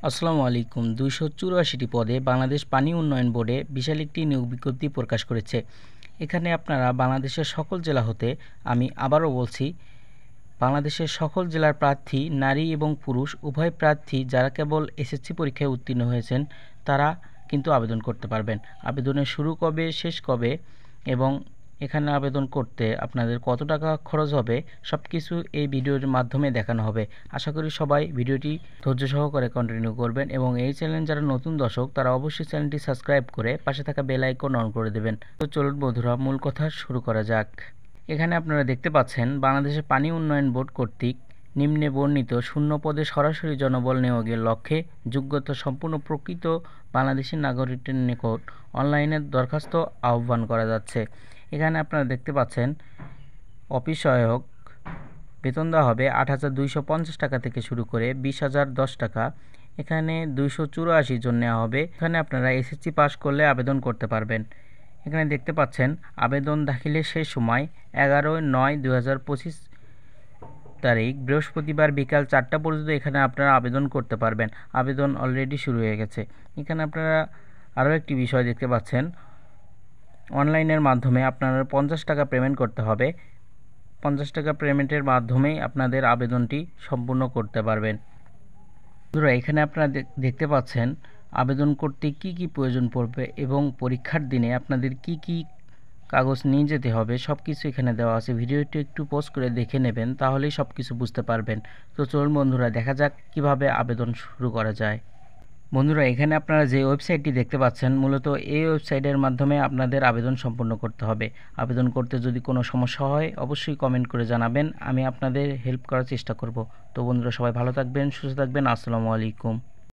আসসালামু আলাইকুম। ২৮৪টি পদে বাংলাদেশ পানি উন্নয়ন বোর্ডে বিশাল একটি নিয়োগ বিজ্ঞপ্তি প্রকাশ করেছে। এখানে আপনারা বাংলাদেশের সকল জেলা হতে, আমি আবারও বলছি, বাংলাদেশের সকল জেলার প্রার্থী নারী এবং পুরুষ উভয় প্রার্থী যারা কেবল এসএসসি পরীক্ষায় উত্তীর্ণ হয়েছেন তারা কিন্তু আবেদন করতে পারবেন। আবেদনের শুরু কবে, শেষ কবে এবং এখানে আবেদন করতে আপনাদের কত টাকা খরচ হবে সব কিছু এই ভিডিওর মাধ্যমে দেখানো হবে। আশা করি সবাই ভিডিওটি ধৈর্য সহকারে কন্টিনিউ করবেন এবং এই চ্যানেল যারা নতুন দর্শক তারা অবশ্যই চ্যানেলটি সাবস্ক্রাইব করে পাশে থাকা বেল আইকন অন করে দেবেন। তো চলুন বন্ধুরা, মূল কথা শুরু করা যাক। এখানে আপনারা দেখতে পাচ্ছেন বাংলাদেশের পানি উন্নয়ন বোর্ড কর্তৃক নিম্নে বর্ণিত শূন্য পদে সরাসরি জনবল নিয়োগের লক্ষ্যে যোগ্যতা সম্পূর্ণ প্রকৃত বাংলাদেশি নাগরিকের নিকট অনলাইনে দরখাস্ত আহ্বান করা যাচ্ছে। এখানে আপনারা দেখতে পাচ্ছেন অফিস সহায়ক বেতন দেওয়া হবে ৮,২৫০ টাকা থেকে শুরু করে ২০,০১০ টাকা। এখানে ২৮৪ জন নেওয়া হবে। এখানে আপনারা এসএসসি পাস করলে আবেদন করতে পারবেন। এখানে দেখতে পাচ্ছেন আবেদন দাখিলের শেষ সময় ১১/৯/২০২৫ তারিখ বৃহস্পতিবার বিকাল ৪টা পর্যন্ত এখানে আপনারা আবেদন করতে পারবেন। আবেদন অলরেডি শুরু হয়ে গেছে। এখানে আপনারা আরও একটি বিষয় দেখতে পাচ্ছেন, অনলাইনের মাধ্যমে আপনারা ৫০ টাকা পেমেন্ট করতে হবে। ৫০ টাকা পেমেন্টের মাধ্যমেই আপনাদের আবেদনটি সম্পূর্ণ করতে পারবেন। বন্ধুরা, এখানে আপনারা দেখতে পাচ্ছেন আবেদন করতে কি কি প্রয়োজন পড়বে এবং পরীক্ষার দিনে আপনাদের কি কি কাগজ নিয়ে যেতে হবে সব কিছু এখানে দেওয়া আছে। ভিডিওটি একটু পজ করে দেখে নেবেন, তাহলেই সব কিছু বুঝতে পারবেন। তো চলুন বন্ধুরা, দেখা যাক কিভাবে আবেদন শুরু করা যায়। বন্ধুরা, এখানে আপনারা যে ওয়েবসাইটটি দেখতে পাচ্ছেন মূলত এই ওয়েবসাইটের মাধ্যমে আপনাদের আবেদন সম্পন্ন করতে হবে। আবেদন করতে যদি কোনো সমস্যা হয় অবশ্যই কমেন্ট করে জানাবেন, আমি আপনাদের হেল্প করার চেষ্টা করব। তো বন্ধুরা, সবাই ভালো থাকবেন, সুস্থ থাকবেন। আসসালামু আলাইকুম।